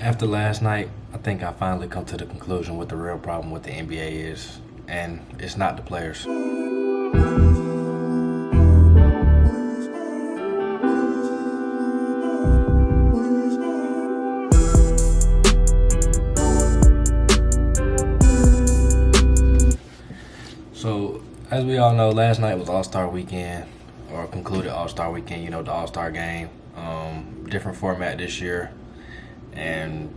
After last night, I think I finally come to the conclusion what the real problem with the NBA is, and it's not the players. So, as we all know, last night was All-Star Weekend, or concluded All-Star Weekend, the All-Star Game. Different format this year, and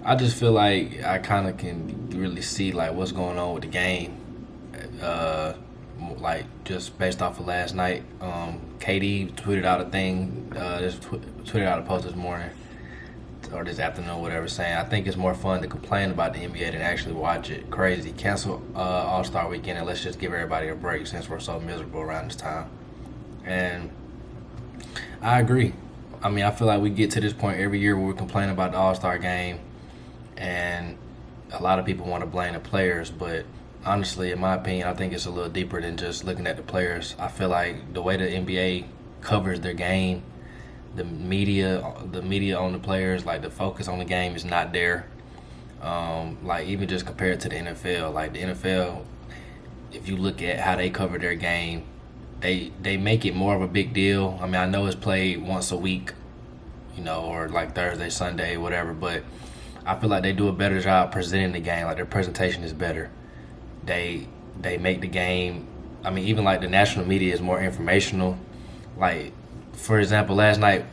I just feel like I kind of can really see like what's going on with the game, like just based off of last night. KD tweeted out a thing, tweeted out a post this morning or this afternoon, whatever, saying I think it's more fun to complain about the NBA than actually watch it. Crazy. Cancel All Star Weekend and let's just give everybody a break since we're so miserable around this time. And I agree. I mean, I feel like we get to this point every year where we complain about the All Star Game, and a lot of people want to blame the players, but honestly, in my opinion, I think it's a little deeper than just looking at the players. I feel like the way the NBA covers their game, the media on the players, like the focus on the game is not there. Like even just compared to the NFL, like the NFL, if you look at how they cover their game, they make it more of a big deal. I mean, I know it's played once a week, or like Thursday, Sunday, whatever, but I feel like they do a better job presenting the game. Like their presentation is better. They make the game. I mean, even like the national media is more informational. Like, for example, last night,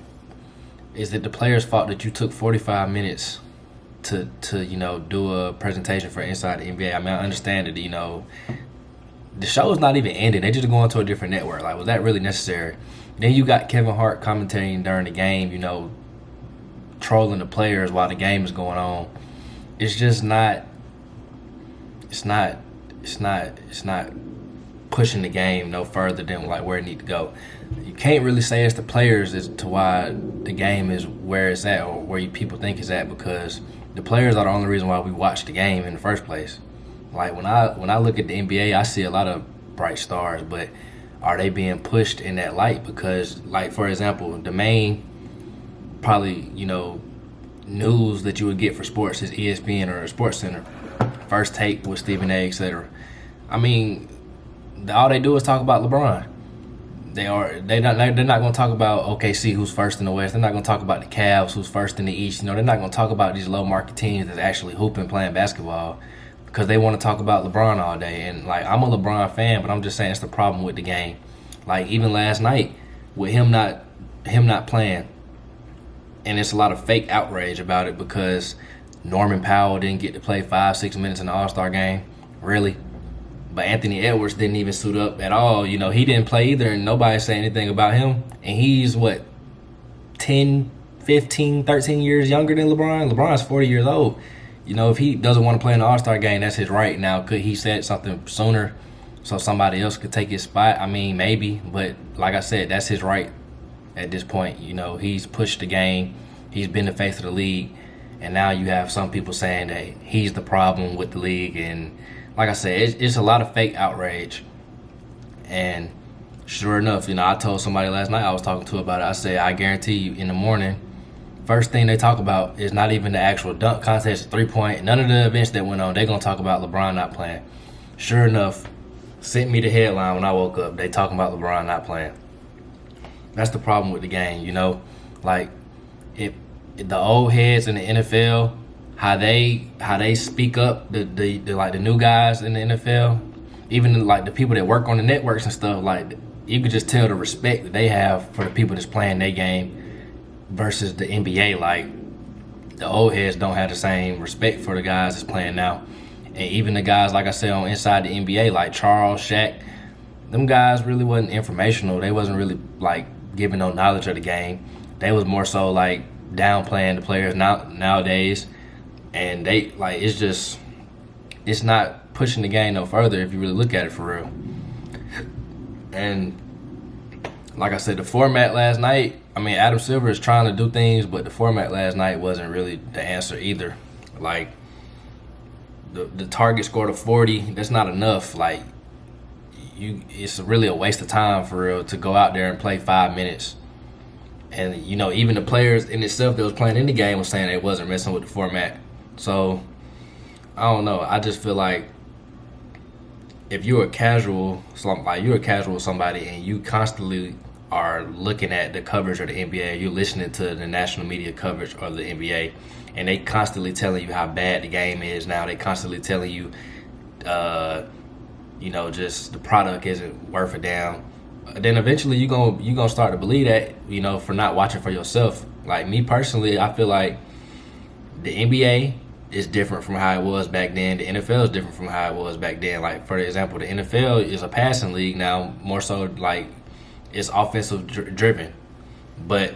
is it the players' fault that you took 45 minutes to do a presentation for Inside the NBA? I mean, I understand that the show's not even ending. They just going to a different network. Like, was that really necessary? Then you got Kevin Hart commentating during the game, trolling the players while the game is going on. It's just not. It's not pushing the game no further than like where it need to go. You can't really say it's the players as to why the game is where it's at or where people think it's at, because the players are the only reason why we watch the game in the first place. Like when I look at the NBA, I see a lot of bright stars, but are they being pushed in that light? Because, like, for example, the main probably news that you would get for sports is ESPN or Sports Center, First Take with Stephen A., etc. I mean, all they do is talk about LeBron. They're not going to talk about OKC, who's first in the West. They're not going to talk about the Cavs, who's first in the East. They're not going to talk about these low market teams that's actually hooping, playing basketball, because they want to talk about LeBron all day. And like, I'm a LeBron fan, but I'm just saying it's the problem with the game. Like even last night with him not playing, and it's a lot of fake outrage about it because Norman Powell didn't get to play 5-6 minutes in the All-Star game. Really? But Anthony Edwards didn't even suit up at all. He didn't play either, and nobody said anything about him. And he's, 10, 15, 13 years younger than LeBron? LeBron's 40 years old. If he doesn't want to play in the All-Star game, that's his right. Now, could he said something sooner so somebody else could take his spot? I mean, maybe. But like I said, that's his right at this point. He's pushed the game. He's been the face of the league. And now you have some people saying that he's the problem with the league. And like I said, it's a lot of fake outrage. And sure enough, I told somebody last night I was talking to about it. I said, I guarantee you in the morning, first thing they talk about is not even the actual dunk contest, 3-point, none of the events that went on. They're going to talk about LeBron not playing. Sure enough, sent me the headline when I woke up. They talking about LeBron not playing. That's the problem with the game, Like, if the old heads in the NFL, how they speak up, the new guys in the NFL, even like the people that work on the networks and stuff, like you could just tell the respect that they have for the people that's playing their game versus the NBA. Like the old heads don't have the same respect for the guys that's playing now. And even the guys, like I said, on Inside the NBA, like Charles, Shaq, them guys really wasn't informational. They wasn't really like giving no knowledge of the game. They was more so like downplaying the players nowadays. And they like it's not pushing the game no further if you really look at it for real. And like I said, the format last night, I mean, Adam Silver is trying to do things, but the format last night wasn't really the answer either. Like the target scored of 40, that's not enough. Like it's really a waste of time for real to go out there and play 5 minutes And even the players in itself that was playing in the game was saying they wasn't messing with the format. So I don't know. I just feel like if you're a casual, you're a casual somebody, and you constantly are looking at the coverage of the NBA, you're listening to the national media coverage of the NBA, and they constantly telling you how bad the game is now. They constantly telling you, just the product isn't worth a damn. Then eventually you're gonna start to believe that, for not watching for yourself. Like me personally, I feel like the NBA is different from how it was back then. The NFL is different from how it was back then. Like, for example, the NFL is a passing league now, more so like it's offensive driven. But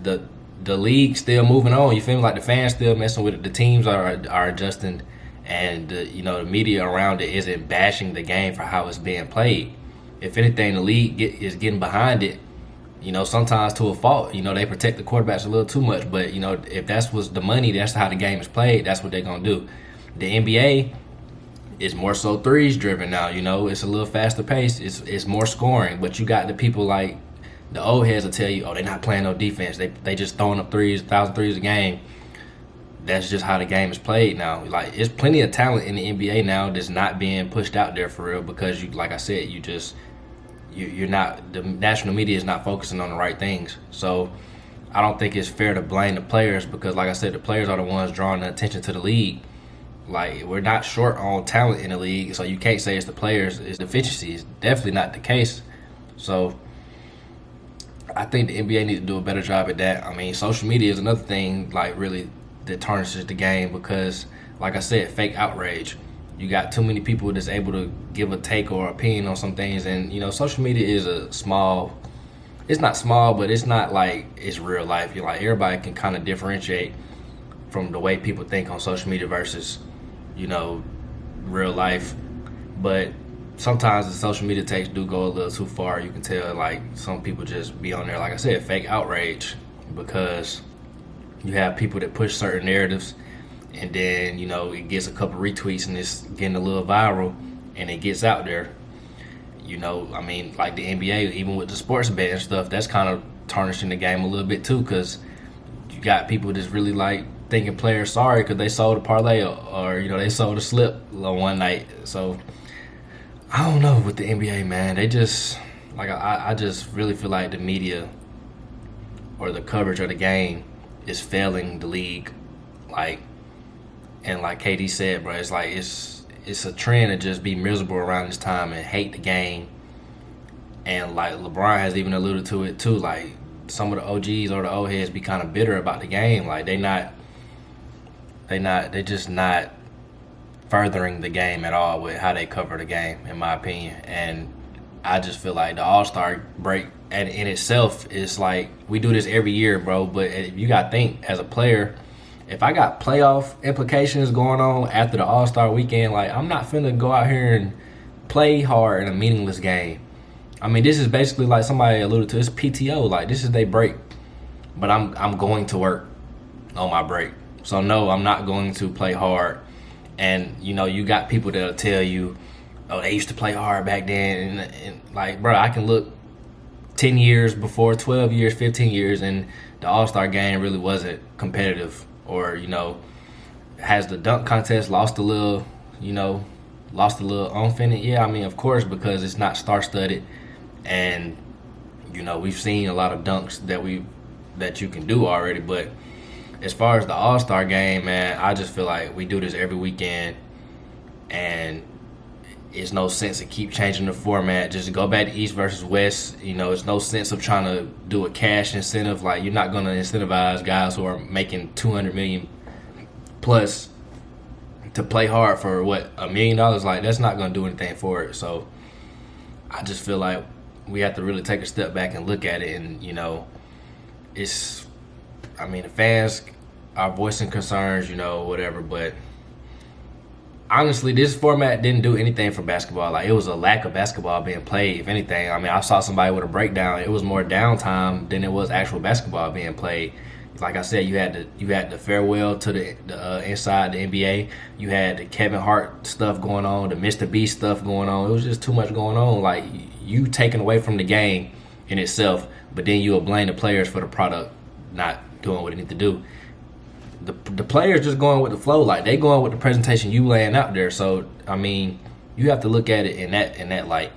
the league still moving on. You feel me? Like the fans still messing with it. The teams are adjusting, and the media around it isn't bashing the game for how it's being played. If anything, the league is getting behind it. Sometimes to a fault. They protect the quarterbacks a little too much. But if that's what's the money, that's how the game is played. That's what they're gonna do. The NBA is more so threes driven now. It's a little faster pace. It's more scoring. But you got the people like the old heads will tell you, oh, they're not playing no defense. They just throwing up threes, 1,000 threes a game. That's just how the game is played now. Like, there's plenty of talent in the NBA now that's not being pushed out there for real because like I said, you're not, the national media is not focusing on the right things. So I don't think it's fair to blame the players because, like I said, the players are the ones drawing the attention to the league. Like, we're not short on talent in the league, so you can't say it's the players. It's deficiency. It's definitely not the case. So I think the NBA needs to do a better job at that. I mean, social media is another thing, like, really that tarnishes the game because, like I said, fake outrage. You got too many people that's able to give a take or opinion on some things, and social media is it's not small, but it's not like it's real life. Like, everybody can kind of differentiate from the way people think on social media versus real life. But sometimes the social media takes do go a little too far. You can tell, like, some people just be on there, like I said, fake outrage, because you have people that push certain narratives, and then it gets a couple retweets and it's getting a little viral, and it gets out there. I mean, like the NBA, even with the sports bet and stuff, that's kind of tarnishing the game a little bit too, because you got people that's really like thinking players sorry because they sold a parlay or they sold a slip one night. So I don't know with the NBA, man. They just I just really feel like the media or the coverage of the game is failing the league. And like KD said, bro, it's like it's a trend to just be miserable around this time and hate the game. And like LeBron has even alluded to it too. Like, some of the OGs or the old heads be kind of bitter about the game. Like, they're just not furthering the game at all with how they cover the game, in my opinion. And I just feel like the All-Star break in itself is like, we do this every year, bro. But you got to think, as a player, if I got playoff implications going on after the All-Star weekend, like, I'm not finna go out here and play hard in a meaningless game. I mean, this is basically, like somebody alluded to, it's PTO. Like, this is their break. But I'm going to work on my break. So, no, I'm not going to play hard. And, you got people that'll tell you, oh, they used to play hard back then. And like, bro, I can look 10 years before, 12 years, 15 years, and the All-Star game really wasn't competitive. Or, has the dunk contest lost a little oomph in it? Yeah, I mean, of course, because it's not star-studded. And, we've seen a lot of dunks that you can do already. But as far as the All-Star game, man, I just feel like we do this every weekend. And it's no sense to keep changing the format. Just go back to East versus West. It's no sense of trying to do a cash incentive. Like, you're not going to incentivize guys who are making $200 million plus to play hard for $1 million. Like, that's not going to do anything for it. So I just feel like we have to really take a step back and look at it. And the fans are voicing concerns, whatever, but honestly, this format didn't do anything for basketball. Like, it was a lack of basketball being played, if anything. I mean, I saw somebody with a breakdown. It was more downtime than it was actual basketball being played. Like I said, you had the farewell to the inside the NBA. You had the Kevin Hart stuff going on, the Mr. Beast stuff going on. It was just too much going on. Like, you taking away from the game in itself, but then you'll blame the players for the product not doing what it need to do. The players just going with the flow, like they going with the presentation you laying out there. So I mean, you have to look at it in that light.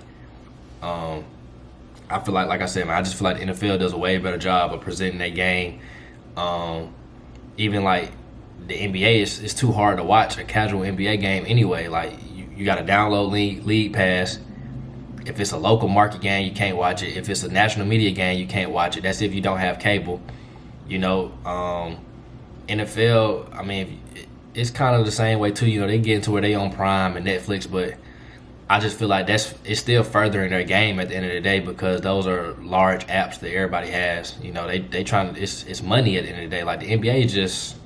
I feel like I said, man, I just feel like the NFL does a way better job of presenting their game. Even like the NBA is too hard to watch a casual NBA game anyway. Like you got to download League Pass. If it's a local market game, you can't watch it. If it's a national media game, you can't watch it. That's if you don't have cable. You know, NFL, I mean, it's kind of the same way too. You know, they get into where they own Prime and Netflix, but I just feel like it's still furthering their game at the end of the day, because those are large apps that everybody has. You know, they trying to, it's money at the end of the day. Like the NBA just,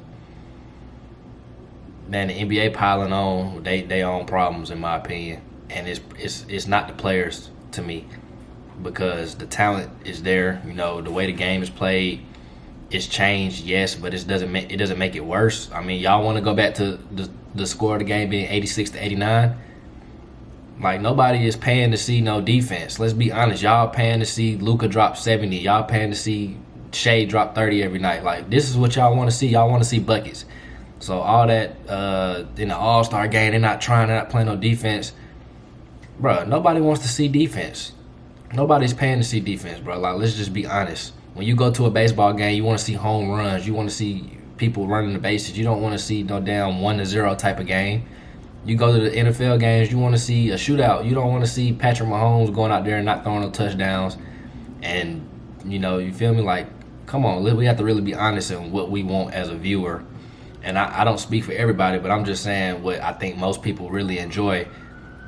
man, the NBA piling on they own problems in my opinion, and it's not the players to me, because the talent is there. You know, the way the game is played, it's changed, yes, but it doesn't make it worse. I mean, y'all want to go back to the score of the game being 86-89? Like, nobody is paying to see no defense. Let's be honest. Y'all paying to see Luka drop 70. Y'all paying to see Shea drop 30 every night. Like, this is what y'all want to see. Y'all want to see buckets. So all that in the All-Star game, they're not playing no defense. Bruh, nobody wants to see defense. Nobody's paying to see defense, bro. Like, let's just be honest. When you go to a baseball game, you want to see home runs. You want to see people running the bases. You don't want to see no damn 1-0 type of game. You go to the NFL games, you want to see a shootout. You don't want to see Patrick Mahomes going out there and not throwing no touchdowns. And, you know, you feel me? Like, come on, we have to really be honest in what we want as a viewer. And I don't speak for everybody, but I'm just saying what I think most people really enjoy.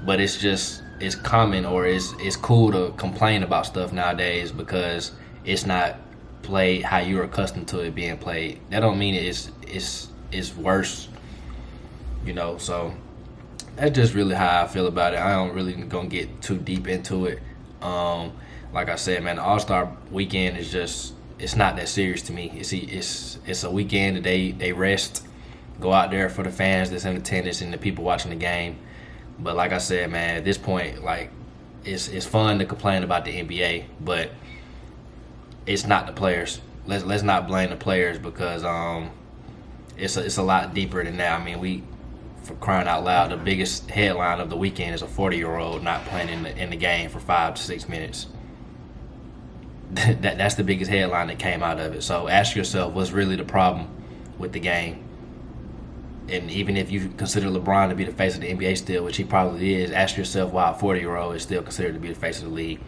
But it's common, or it's cool to complain about stuff nowadays because it's not played how you're accustomed to it being played. That don't mean it's worse, you know. So that's just really how I feel about it. I don't really gonna get too deep into it. Like I said, man, the All-Star weekend is just, it's not that serious to me. It's a weekend that they rest, go out there for the fans that's in attendance and the people watching the game. But like I said, man, at this point, like, it's fun to complain about the NBA, but it's not the players. Let's not blame the players, because it's a lot deeper than that. I mean, for crying out loud, the biggest headline of the weekend is a 40-year-old not playing in the game for 5 to 6 minutes. That's the biggest headline that came out of it. So ask yourself, what's really the problem with the game? And even if you consider LeBron to be the face of the NBA still, which he probably is, ask yourself why a 40-year-old is still considered to be the face of the league.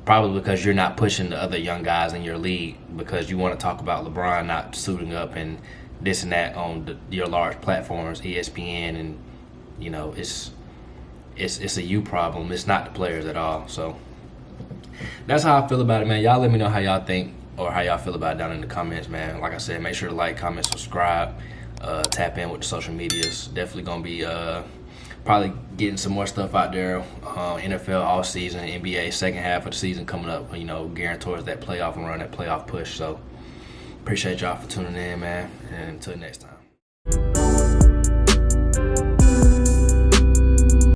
Probably because you're not pushing the other young guys in your league, because you want to talk about LeBron not suiting up and this and that on your large platforms, ESPN, and, you know, it's a you problem. It's not the players at all. So that's how I feel about it, man. Y'all let me know how y'all think or how y'all feel about it down in the comments, man. Like I said, make sure to like, comment, subscribe, tap in with the social medias. Definitely gonna be probably getting some more stuff out there. NFL all season, NBA second half of the season coming up, you know, gearing towards that playoff run, that playoff push. So appreciate y'all for tuning in, man, and until next time.